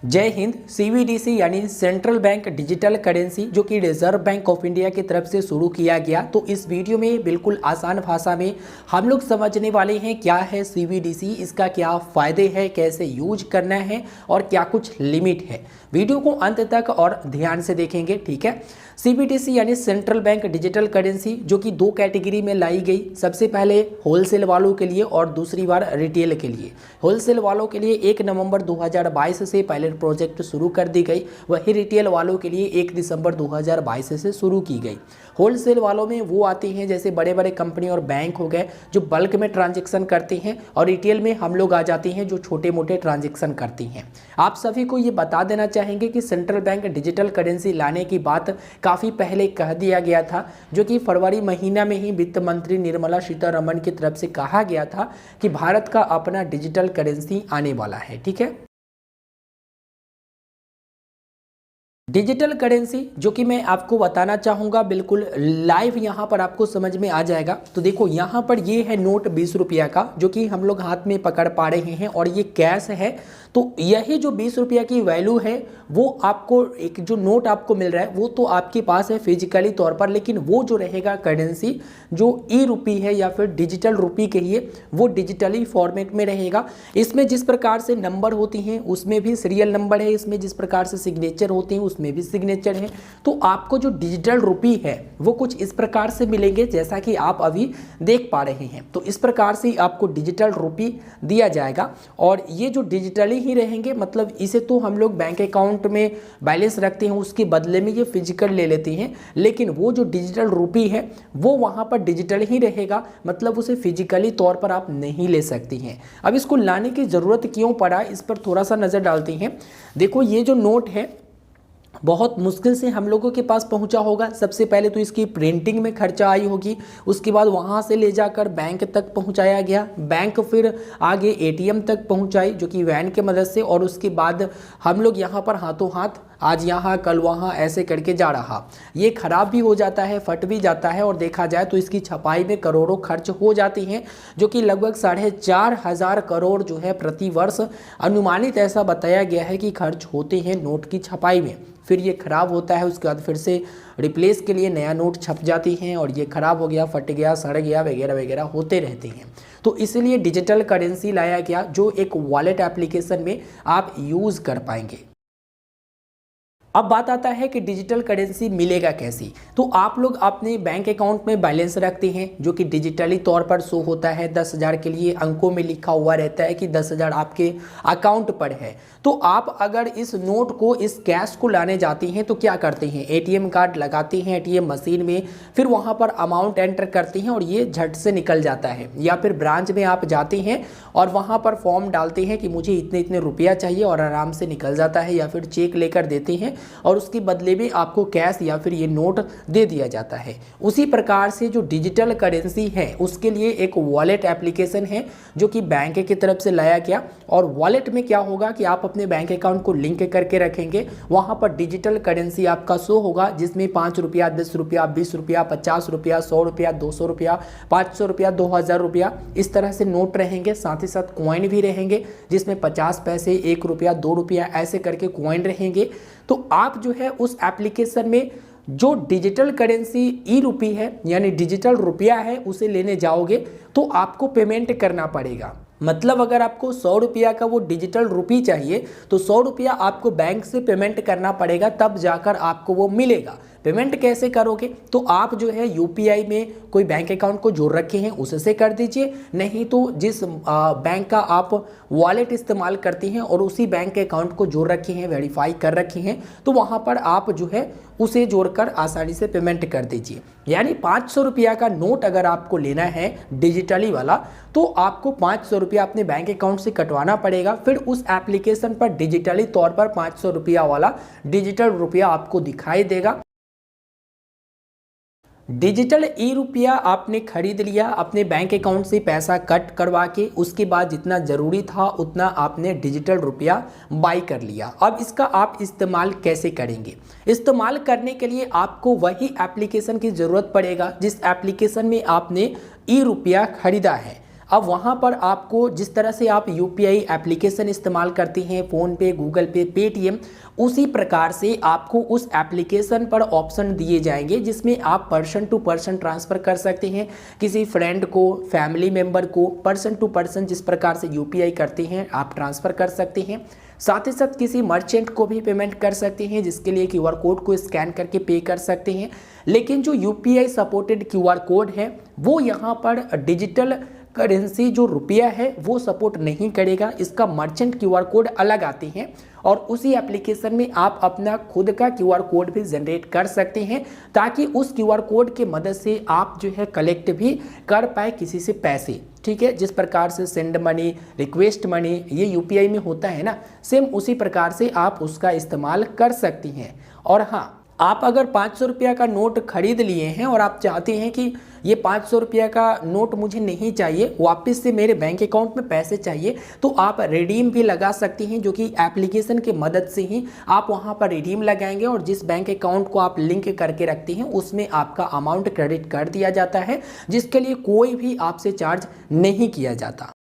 जय हिंद। सीबीडीसी यानी central bank digital currency जो कि रिजर्व बैंक ऑफ इंडिया की तरफ से शुरू किया गया। तो इस वीडियो में बिल्कुल आसान भाषा में हम लोग समझने वाले हैं क्या है सीबीडीसी, इसका क्या फ़ायदे हैं, कैसे यूज करना है और क्या कुछ लिमिट है। वीडियो को अंत तक और ध्यान से देखेंगे, ठीक है। सीबीडीसी यानी सेंट्रल बैंक डिजिटल करेंसी जो कि दो कैटेगरी में लाई गई। सबसे पहले होलसेल वालों के लिए और दूसरी बार रिटेल के लिए। होलसेल वालों के लिए 1 नवंबर 2022 से पायलट प्रोजेक्ट शुरू कर दी गई, वही रिटेल वालों के लिए 1 दिसंबर 2022 से शुरू की गई। होलसेल वालों में वो आते हैं जैसे बड़े बड़े कंपनी और बैंक हो गए जो बल्क में ट्रांजेक्शन करते हैं, और रिटेल में हम लोग आ जाते हैं जो छोटे मोटे ट्रांजेक्शन करती हैं। आप सभी को ये बता देना चाहेंगे कि सेंट्रल बैंक डिजिटल करेंसी लाने की बात काफ़ी पहले कह दिया गया था, जो कि फरवरी महीना में ही वित्त मंत्री निर्मला सीतारमण की तरफ से कहा गया था कि भारत का अपना डिजिटल करेंसी आने वाला है, ठीक है। डिजिटल करेंसी जो कि मैं आपको बताना चाहूँगा बिल्कुल लाइव यहाँ पर आपको समझ में आ जाएगा। तो देखो यहाँ पर ये है नोट 20 रुपया का जो कि हम लोग हाथ में पकड़ पा रहे हैं, और ये कैश है। तो यही जो 20 रुपया की वैल्यू है वो आपको, एक जो नोट आपको मिल रहा है वो तो आपके पास है फिजिकली तौर पर, लेकिन वो जो रहेगा करेंसी जो ई रुपी है या फिर डिजिटल रुपी कहिए, वो डिजिटली फॉर्मेट में रहेगा। इसमें जिस प्रकार से नंबर होती हैं उसमें भी सीरियल नंबर है, इसमें जिस प्रकार से सिग्नेचर होते हैं उसमें भी सिग्नेचर है। तो आपको जो डिजिटल रुपी है वो कुछ इस प्रकार से मिलेंगे जैसा कि आप अभी देख पा रहे हैं। तो इस प्रकार से आपको डिजिटल रुपी दिया जाएगा, और ये जो डिजिटली ही रहेंगे, मतलब इसे तो हम लोग बैंक अकाउंट में बैलेंस रखते हैं, उसके बदले में ये फिजिकल ले लेते हैं, लेकिन वो जो डिजिटल रुपी है वो वहाँ पर डिजिटल ही रहेगा, मतलब उसे फिजिकली तौर पर आप नहीं ले सकते हैं। अब इसको लाने की ज़रूरत क्यों पड़ा, इस पर थोड़ा सा नज़र डालते हैं। देखो ये जो नोट है बहुत मुश्किल से हम लोगों के पास पहुंचा होगा। सबसे पहले तो इसकी प्रिंटिंग में खर्चा आई होगी, उसके बाद वहां से ले जाकर बैंक तक पहुंचाया गया, बैंक फिर आगे एटीएम तक पहुंचाई जो कि वैन के मदद से, और उसके बाद हम लोग यहां पर हाथों हाथ आज यहाँ कल वहाँ ऐसे करके जा रहा। ये खराब भी हो जाता है, फट भी जाता है, और देखा जाए तो इसकी छपाई में करोड़ों खर्च हो जाती हैं, जो कि लगभग 4,500 करोड़ जो है प्रति वर्ष अनुमानित ऐसा बताया गया है कि खर्च होते हैं नोट की छपाई में। फिर ये खराब होता है, उसके बाद फिर से रिप्लेस के लिए नया नोट छप जाती हैं, और ये खराब हो गया, फट गया, सड़ गया वगैरह वगैरह होते रहते हैं। तो इसलिए डिजिटल करेंसी लाया गया जो एक वॉलेट एप्लीकेशन में आप यूज़ कर पाएंगे। अब बात आता है कि डिजिटल करेंसी मिलेगा कैसी। तो आप लोग अपने बैंक अकाउंट में बैलेंस रखते हैं जो कि डिजिटली तौर पर शो होता है। 10,000 के लिए अंकों में लिखा हुआ रहता है कि 10,000 आपके अकाउंट पर है। तो आप अगर इस नोट को, इस कैश को लाने जाते हैं तो क्या करते हैं, एटीएम कार्ड लगाते हैं एटीएम मशीन में, फिर वहाँ पर अमाउंट एंटर करते हैं और ये झट से निकल जाता है। या फिर ब्रांच में आप जाते हैं और वहाँ पर फॉर्म डालते हैं कि मुझे इतने इतने रुपया चाहिए, और आराम से निकल जाता है। या फिर चेक लेकर देते हैं और उसके बदले में आपको कैश या फिर ये नोट दे दिया जाता है। उसी प्रकार से जो डिजिटल करेंसी है उसके लिए एक वॉलेट एप्लीकेशन है जो कि बैंक की तरफ से लाया गया। और वॉलेट में क्या होगा कि आप अपने बैंक अकाउंट को लिंक करके रखेंगे, वहां पर डिजिटल करेंसी आपका शो होगा जिसमें 5 रुपया, 10 रुपया, 20 रुपया, 50 रुपया, 100 रुपया, 200 रुपया, 500 रुपया, 2000 रुपया, इस तरह से नोट रहेंगे। साथ ही साथ कॉइन भी रहेंगे जिसमें 50 पैसे, 1 रुपया, 2 रुपया ऐसे करके कॉइन रहेंगे। तो आप जो है उस एप्लीकेशन में जो डिजिटल करेंसी ई रुपी है यानी डिजिटल रुपया है उसे लेने जाओगे तो आपको पेमेंट करना पड़ेगा। मतलब अगर आपको 100 रुपया का वो डिजिटल रुपी चाहिए तो 100 रुपया आपको बैंक से पेमेंट करना पड़ेगा, तब जाकर आपको वो मिलेगा। पेमेंट कैसे करोगे, तो आप जो है यूपीआई में कोई बैंक अकाउंट को जोड़ रखे हैं उससे कर दीजिए, नहीं तो जिस बैंक का आप वॉलेट इस्तेमाल करते हैं और उसी बैंक के अकाउंट को जोड़ रखे हैं, वेरीफाई कर रखे हैं, तो वहाँ पर आप जो है उसे जोड़कर आसानी से पेमेंट कर दीजिए। यानी 500 रुपया का नोट अगर आपको लेना है डिजिटली वाला तो आपको 500 रुपया अपने बैंक अकाउंट से कटवाना पड़ेगा। फिर उस एप्लीकेशन पर डिजिटली तौर पर 500 रुपया वाला डिजिटल रुपया आपको दिखाई देगा। डिजिटल ई रुपया आपने खरीद लिया, अपने बैंक अकाउंट से पैसा कट करवा के, उसके बाद जितना ज़रूरी था उतना आपने डिजिटल रुपया बाई कर लिया। अब इसका आप इस्तेमाल कैसे करेंगे, इस्तेमाल करने के लिए आपको वही एप्लीकेशन की ज़रूरत पड़ेगा जिस एप्लीकेशन में आपने ई रुपया खरीदा है। अब वहाँ पर आपको जिस तरह से आप यूपीआई एप्लीकेशन इस्तेमाल करते हैं, फ़ोन पे, गूगल पे, पेटीएम, उसी प्रकार से आपको उस एप्लीकेशन पर ऑप्शन दिए जाएंगे जिसमें आप पर्सन टू पर्सन ट्रांसफ़र कर सकते हैं, किसी फ्रेंड को, फैमिली मेम्बर को, पर्सन टू पर्सन जिस प्रकार से यूपीआई करते हैं आप ट्रांसफ़र कर सकते हैं। साथ ही साथ किसी मर्चेंट को भी पेमेंट कर सकते हैं जिसके लिए क्यूआर कोड को स्कैन करके पे कर सकते हैं। लेकिन जो यूपीआई सपोर्टेड क्यूआर कोड है वो यहाँ पर डिजिटल करेंसी जो रुपया है वो सपोर्ट नहीं करेगा। इसका मर्चेंट क्यूआर कोड अलग आते हैं और उसी एप्लीकेशन में आप अपना खुद का क्यूआर कोड भी जनरेट कर सकते हैं ताकि उस क्यूआर कोड के मदद से आप जो है कलेक्ट भी कर पाए किसी से पैसे। ठीक है, जिस प्रकार से सेंड मनी, रिक्वेस्ट मनी ये यूपीआई में होता है ना, सेम उसी प्रकार से आप उसका इस्तेमाल कर सकती हैं। और हाँ, आप अगर 500 रुपया का नोट खरीद लिए हैं और आप चाहते हैं कि ये 500 रुपया का नोट मुझे नहीं चाहिए, वापस से मेरे बैंक अकाउंट में पैसे चाहिए, तो आप रिडीम भी लगा सकती हैं, जो कि एप्लीकेशन की मदद से ही आप वहां पर रिडीम लगाएंगे और जिस बैंक अकाउंट को आप लिंक करके रखती हैं उसमें आपका अमाउंट क्रेडिट कर दिया जाता है, जिसके लिए कोई भी आपसे चार्ज नहीं किया जाता।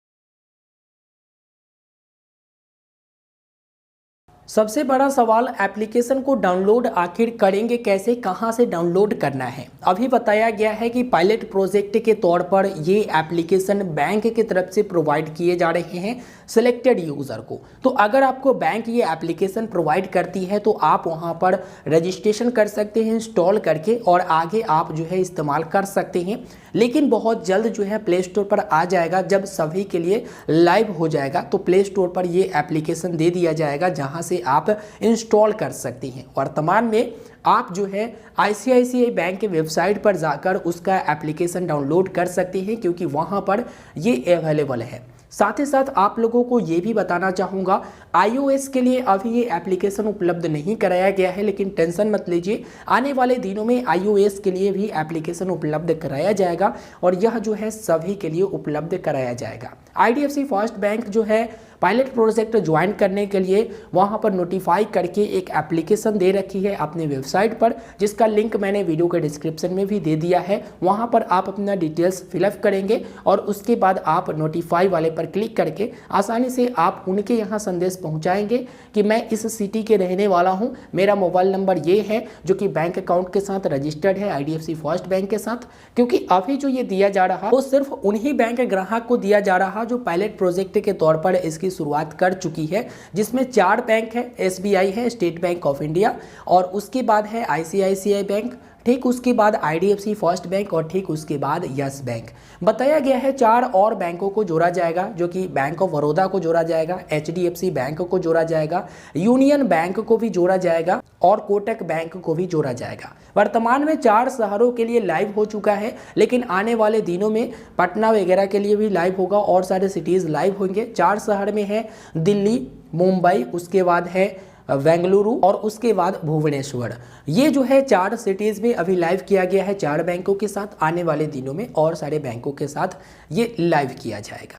सबसे बड़ा सवाल एप्लीकेशन को डाउनलोड आखिर करेंगे कैसे, कहां से डाउनलोड करना है। अभी बताया गया है कि पायलट प्रोजेक्ट के तौर पर ये एप्लीकेशन बैंक की तरफ से प्रोवाइड किए जा रहे हैं सिलेक्टेड यूज़र को। तो अगर आपको बैंक ये एप्लीकेशन प्रोवाइड करती है तो आप वहां पर रजिस्ट्रेशन कर सकते हैं इंस्टॉल करके और आगे आप जो है इस्तेमाल कर सकते हैं। लेकिन बहुत जल्द जो है प्ले स्टोर पर आ जाएगा, जब सभी के लिए लाइव हो जाएगा तो प्ले स्टोर पर ये एप्लीकेशन दे दिया जाएगा जहां से आप इंस्टॉल कर सकते हैं। वर्तमान में आप जो है आईसीआईसीआई बैंक के वेबसाइट पर जाकर उसका एप्लीकेशन डाउनलोड कर सकते हैं क्योंकि वहां पर ये अवेलेबल है। साथ ही साथ आप लोगों को ये भी बताना चाहूँगा, iOS के लिए अभी ये एप्लीकेशन उपलब्ध नहीं कराया गया है, लेकिन टेंशन मत लीजिए, आने वाले दिनों में iOS के लिए भी एप्लीकेशन उपलब्ध कराया जाएगा और यह जो है सभी के लिए उपलब्ध कराया जाएगा। IDFC फर्स्ट बैंक जो है पायलट प्रोजेक्ट ज्वाइन करने के लिए वहां पर नोटिफाई करके एक एप्लीकेशन दे रखी है अपने वेबसाइट पर, जिसका लिंक मैंने वीडियो के डिस्क्रिप्शन में भी दे दिया है। वहां पर आप अपना डिटेल्स फिलअप करेंगे और उसके बाद आप नोटिफाई वाले पर क्लिक करके आसानी से आप उनके यहाँ संदेश पहुँचाएंगे कि मैं इस सिटी के रहने वाला हूँ, मेरा मोबाइल नंबर ये है, जो कि बैंक अकाउंट के साथ रजिस्टर्ड है IDFC फर्स्ट बैंक के साथ। क्योंकि अभी जो ये दिया जा रहा वो सिर्फ उन्हीं बैंक ग्राहक को दिया जा रहा जो पायलट प्रोजेक्ट के तौर पर इसकी शुरुआत कर चुकी है, जिसमें 4 बैंक है, SBI है, स्टेट बैंक ऑफ इंडिया, और उसके बाद है ICICI बैंक, ठीक उसके बाद IDFC फर्स्ट बैंक और ठीक उसके बाद यस बैंक। बताया गया है 4 और बैंकों को जोड़ा जाएगा, जो कि बैंक ऑफ बड़ौदा को जोड़ा जाएगा, HDFC बैंक को जोड़ा जाएगा, यूनियन बैंक को भी जोड़ा जाएगा और कोटक बैंक को भी जोड़ा जाएगा। वर्तमान में 4 शहरों के लिए लाइव हो चुका है, लेकिन आने वाले दिनों में पटना वगैरह के लिए भी लाइव होगा और सारे सिटीज़ लाइव होंगे। 4 शहर में है दिल्ली, मुंबई, उसके बाद है बेंगलुरु और उसके बाद भुवनेश्वर। ये जो है 4 सिटीज़ में अभी लाइव किया गया है 4 बैंकों के साथ। आने वाले दिनों में और सारे बैंकों के साथ ये लाइव किया जाएगा।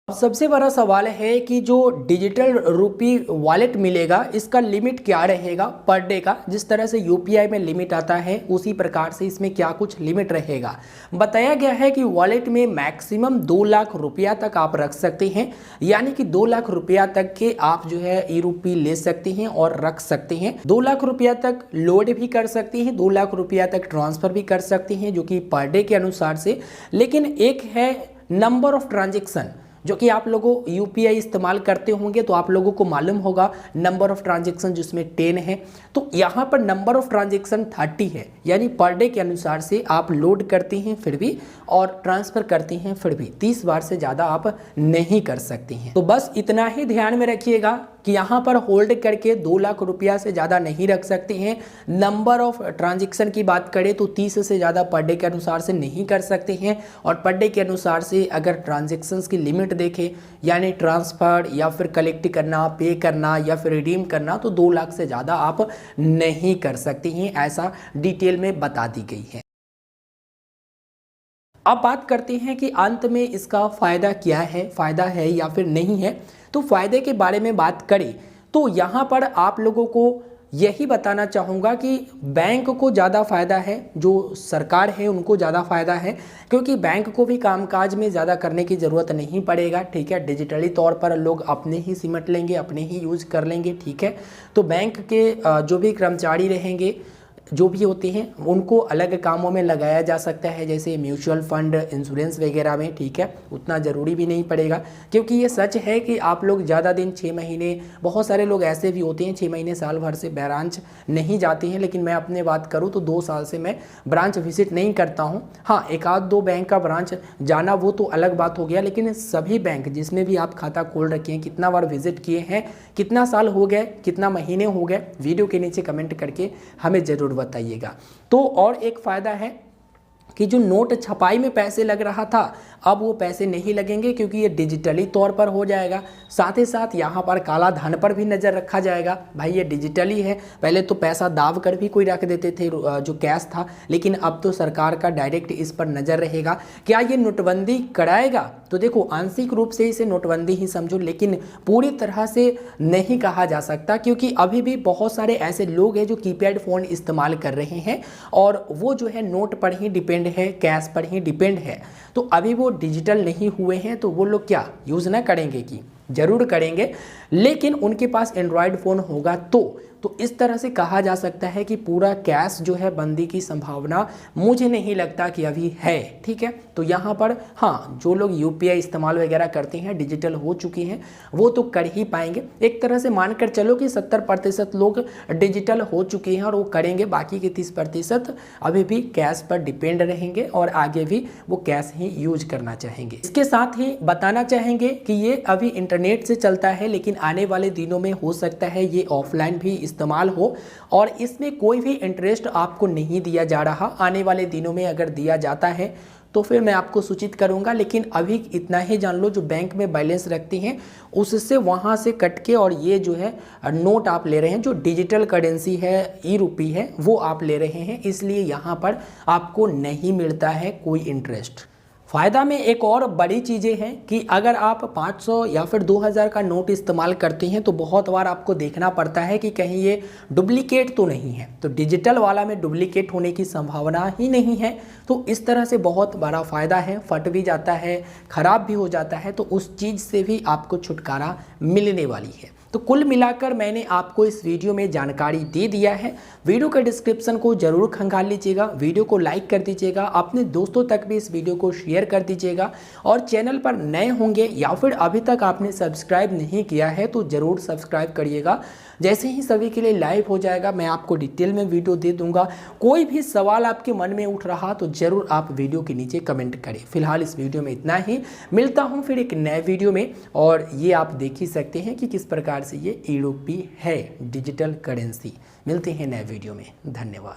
अब सबसे बड़ा सवाल है कि जो डिजिटल रुपी वॉलेट मिलेगा इसका लिमिट क्या रहेगा पर डे का। जिस तरह से यूपीआई में लिमिट आता है उसी प्रकार से इसमें क्या कुछ लिमिट रहेगा। बताया गया है कि वॉलेट में मैक्सिमम 2 लाख रुपया तक आप रख सकते हैं, यानी कि 2 लाख रुपया तक के आप जो है ई रुपी ले सकते हैं और रख सकते हैं। 2 लाख रुपया तक लोड भी कर सकते हैं, 2 लाख रुपया तक ट्रांसफ़र भी कर सकते हैं, जो कि पर डे के अनुसार से। लेकिन एक है नंबर ऑफ ट्रांजेक्शन, जो कि आप लोगों यूपीआई इस्तेमाल करते होंगे तो आप लोगों को मालूम होगा नंबर ऑफ ट्रांजैक्शन जिसमें 10 है, तो यहाँ पर नंबर ऑफ ट्रांजैक्शन 30 है, यानी पर डे के अनुसार से आप लोड करते हैं फिर भी और ट्रांसफ़र करते हैं फिर भी 30 बार से ज़्यादा आप नहीं कर सकते हैं। तो बस इतना ही ध्यान में रखिएगा कि यहाँ पर होल्ड करके 2 लाख रुपया से ज़्यादा नहीं रख सकते हैं। नंबर ऑफ ट्रांजैक्शन की बात करें तो 30 से ज़्यादा पर डे के अनुसार से नहीं कर सकते हैं, और पर डे के अनुसार से अगर ट्रांजैक्शंस की लिमिट देखें, यानी ट्रांसफ़र या फिर कलेक्ट करना, पे करना या फिर रिडीम करना, तो 2 लाख से ज़्यादा आप नहीं कर सकते हैं, ऐसा डिटेल में बता दी गई है। अब बात करते हैं कि अंत में इसका फ़ायदा क्या है, फ़ायदा है या फिर नहीं है। तो फ़ायदे के बारे में बात करें तो यहाँ पर आप लोगों को यही बताना चाहूँगा कि बैंक को ज़्यादा फ़ायदा है, जो सरकार है उनको ज़्यादा फ़ायदा है, क्योंकि बैंक को भी कामकाज में ज़्यादा करने की ज़रूरत नहीं पड़ेगा। ठीक है, डिजिटली तौर पर लोग अपने ही सिमट लेंगे, अपने ही यूज़ कर लेंगे। ठीक है, तो बैंक के जो भी कर्मचारी रहेंगे, जो भी होते हैं, उनको अलग कामों में लगाया जा सकता है, जैसे म्यूचुअल फंड, इंश्योरेंस वगैरह में। ठीक है, उतना ज़रूरी भी नहीं पड़ेगा, क्योंकि ये सच है कि आप लोग ज़्यादा दिन 6 महीने, बहुत सारे लोग ऐसे भी होते हैं 6 महीने साल भर से ब्रांच नहीं जाते हैं, लेकिन मैं अपने बात करूँ तो 2 साल से मैं ब्रांच विजिट नहीं करता हूँ। हाँ, एक आध दो बैंक का ब्रांच जाना वो तो अलग बात हो गया, लेकिन सभी बैंक जिसमें भी आप खाता खोल रखे हैं, कितना बार विजिट किए हैं, कितना साल हो गए, कितना महीने हो गए, वीडियो के नीचे कमेंट करके हमें ज़रूर बताइएगा। तो और एक फ़ायदा है कि जो नोट छपाई में पैसे लग रहा था, अब वो पैसे नहीं लगेंगे, क्योंकि ये डिजिटली तौर पर हो जाएगा। साथ ही साथ यहाँ पर काला धन पर भी नज़र रखा जाएगा। भाई ये डिजिटली है, पहले तो पैसा दाब कर भी कोई रख देते थे जो कैश था, लेकिन अब तो सरकार का डायरेक्ट इस पर नज़र रहेगा। क्या ये नोटबंदी कराएगा? तो देखो, आंशिक रूप से इसे नोटबंदी ही समझो, लेकिन पूरी तरह से नहीं कहा जा सकता, क्योंकि अभी भी बहुत सारे ऐसे लोग हैं जो कीपैड फ़ोन इस्तेमाल कर रहे हैं और वो जो है नोट पर ही डिपेंड है, कैश पर ही डिपेंड है। तो अभी वो डिजिटल नहीं हुए हैं, तो वो लोग क्या यूज़ ना करेंगे? कि ज़रूर करेंगे, लेकिन उनके पास एंड्रॉयड फ़ोन होगा तो इस तरह से कहा जा सकता है कि पूरा कैश जो है बंदी की संभावना मुझे नहीं लगता कि अभी है। ठीक है, तो यहाँ पर हाँ, जो लोग यूपीआई इस्तेमाल वगैरह करते हैं, डिजिटल हो चुकी हैं, वो तो कर ही पाएंगे। एक तरह से मानकर चलो कि 70% लोग डिजिटल हो चुके हैं और वो करेंगे, बाकी के 30% अभी भी कैश पर डिपेंड रहेंगे और आगे भी वो कैश ही यूज करना चाहेंगे। इसके साथ ही बताना चाहेंगे कि ये अभी इंटरनेट से चलता है, लेकिन आने वाले दिनों में हो सकता है ये ऑफलाइन भी इस्तेमाल हो और इसमें कोई भी इंटरेस्ट आपको नहीं दिया जा रहा। आने वाले दिनों में अगर दिया जाता है तो फिर मैं आपको सूचित करूंगा, लेकिन अभी इतना ही जान लो, जो बैंक में बैलेंस रखती हैं उससे वहां से कट के और ये जो है नोट आप ले रहे हैं, जो डिजिटल करेंसी है, ई रुपी है, वो आप ले रहे हैं, इसलिए यहाँ पर आपको नहीं मिलता है कोई इंटरेस्ट। फ़ायदा में एक और बड़ी चीज़ें हैं कि अगर आप 500 या फिर 2000 का नोट इस्तेमाल करते हैं तो बहुत बार आपको देखना पड़ता है कि कहीं ये डुप्लीकेट तो नहीं है। तो डिजिटल वाला में डुप्लीकेट होने की संभावना ही नहीं है, तो इस तरह से बहुत बड़ा फ़ायदा है। फट भी जाता है, ख़राब भी हो जाता है, तो उस चीज़ से भी आपको छुटकारा मिलने वाली है। तो कुल मिलाकर मैंने आपको इस वीडियो में जानकारी दे दिया है। वीडियो के डिस्क्रिप्शन को जरूर खंगाल लीजिएगा, वीडियो को लाइक कर दीजिएगा, अपने दोस्तों तक भी इस वीडियो को शेयर कर दीजिएगा और चैनल पर नए होंगे या फिर अभी तक आपने सब्सक्राइब नहीं किया है तो ज़रूर सब्सक्राइब करिएगा। जैसे ही सभी के लिए लाइव हो जाएगा मैं आपको डिटेल में वीडियो दे दूंगा। कोई भी सवाल आपके मन में उठ रहा तो ज़रूर आप वीडियो के नीचे कमेंट करें। फिलहाल इस वीडियो में इतना ही, मिलता हूं फिर एक नए वीडियो में। और ये आप देख ही सकते हैं कि किस प्रकार से ये ई रुपी है, डिजिटल करेंसी। मिलते हैं नए वीडियो में, धन्यवाद।